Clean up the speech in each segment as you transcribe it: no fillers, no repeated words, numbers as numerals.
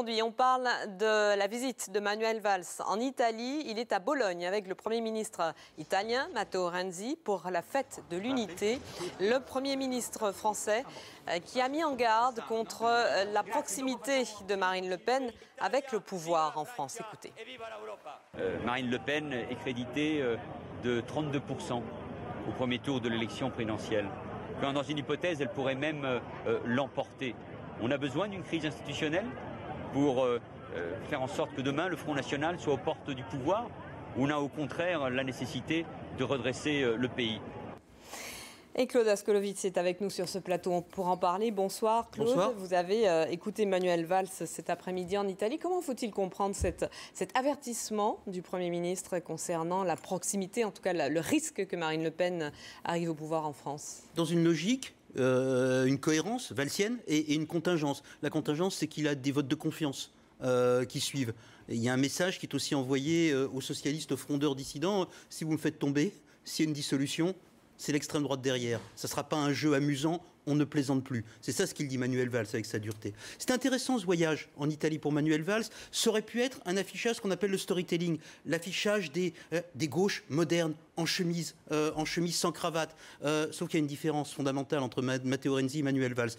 aujourd'hui, on parle de la visite de Manuel Valls en Italie. Il est à Bologne avec le Premier ministre italien, Matteo Renzi, pour la fête de l'unité. Le Premier ministre français qui a mis en garde contre la proximité de Marine Le Pen avec le pouvoir en France. Écoutez. Marine Le Pen est créditée de 32% au premier tour de l'élection présidentielle. Quand dans une hypothèse, elle pourrait même l'emporter. On a besoin d'une crise institutionnelle pour faire en sorte que demain le Front National soit aux portes du pouvoir, ou on a au contraire la nécessité de redresser le pays. Et Claude Ascolovitz est avec nous sur ce plateau pour en parler. Bonsoir Claude. Bonsoir. Vous avez écouté Manuel Valls cet après-midi en Italie. Comment faut-il comprendre cet avertissement du Premier ministre concernant la proximité, en tout cas le risque que Marine Le Pen arrive au pouvoir en France? Dans une logique, une cohérence valsienne et une contingence. La contingence, c'est qu'il a des votes de confiance qui suivent. Et il y a un message qui est aussi envoyé aux socialistes, aux frondeurs dissidents. Si vous me faites tomber, s'il y a une dissolution, c'est l'extrême droite derrière. Ça ne sera pas un jeu amusant, on ne plaisante plus. C'est ça ce qu'il dit Manuel Valls avec sa dureté. C'est intéressant ce voyage en Italie pour Manuel Valls. Ça aurait pu être un affichage, ce qu'on appelle le storytelling, l'affichage des gauches modernes, en chemise sans cravate. Sauf qu'il y a une différence fondamentale entre Matteo Renzi et Manuel Valls.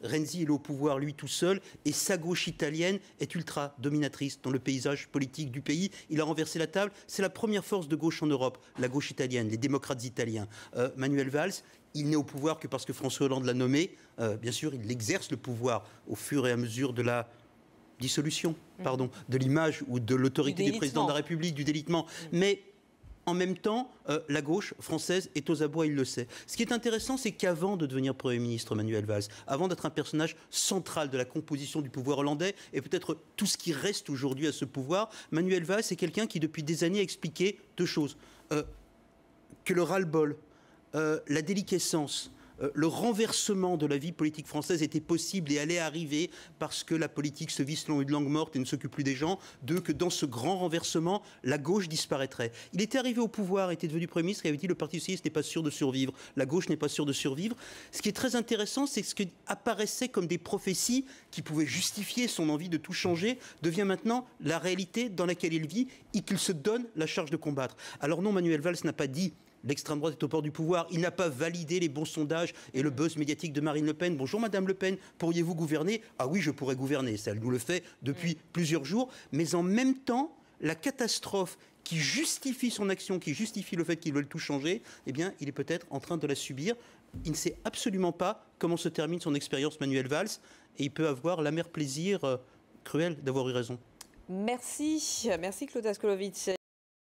Renzi est au pouvoir lui tout seul et sa gauche italienne est ultra dominatrice dans le paysage politique du pays. Il a renversé la table. C'est la première force de gauche en Europe, la gauche italienne, les démocrates italiens. Manuel Valls, il n'est au pouvoir que parce que François Hollande l'a nommé. Bien sûr, il exerce le pouvoir au fur et à mesure de la dissolution, de l'image ou de l'autorité du président de la République, du délitement. Mais en même temps, la gauche française est aux abois, il le sait. Ce qui est intéressant, c'est qu'avant de devenir Premier ministre, Manuel Valls, avant d'être un personnage central de la composition du pouvoir hollandais, et peut-être tout ce qui reste aujourd'hui à ce pouvoir, Manuel Valls est quelqu'un qui, depuis des années, a expliqué deux choses. Que le ras-le-bol, la déliquescence, le renversement de la vie politique française était possible et allait arriver parce que la politique se vit selon une langue morte et ne s'occupe plus des gens. Que dans ce grand renversement, la gauche disparaîtrait. Il était arrivé au pouvoir, était devenu Premier ministre et avait dit le Parti socialiste n'est pas sûr de survivre. La gauche n'est pas sûre de survivre. Ce qui est très intéressant, c'est que ce qui apparaissait comme des prophéties qui pouvaient justifier son envie de tout changer devient maintenant la réalité dans laquelle il vit et qu'il se donne la charge de combattre. Alors non, Manuel Valls n'a pas dit l'extrême droite est au port du pouvoir. Il n'a pas validé les bons sondages et le buzz médiatique de Marine Le Pen. Bonjour Madame Le Pen, pourriez-vous gouverner? Ah oui, je pourrais gouverner. Ça, elle nous le fait depuis plusieurs jours. Mais en même temps, la catastrophe qui justifie son action, qui justifie le fait qu'ils veulent tout changer, eh bien, il est peut-être en train de la subir. Il ne sait absolument pas comment se termine son expérience Manuel Valls et il peut avoir l'amer plaisir cruel d'avoir eu raison. Merci Claude Ascolovitz.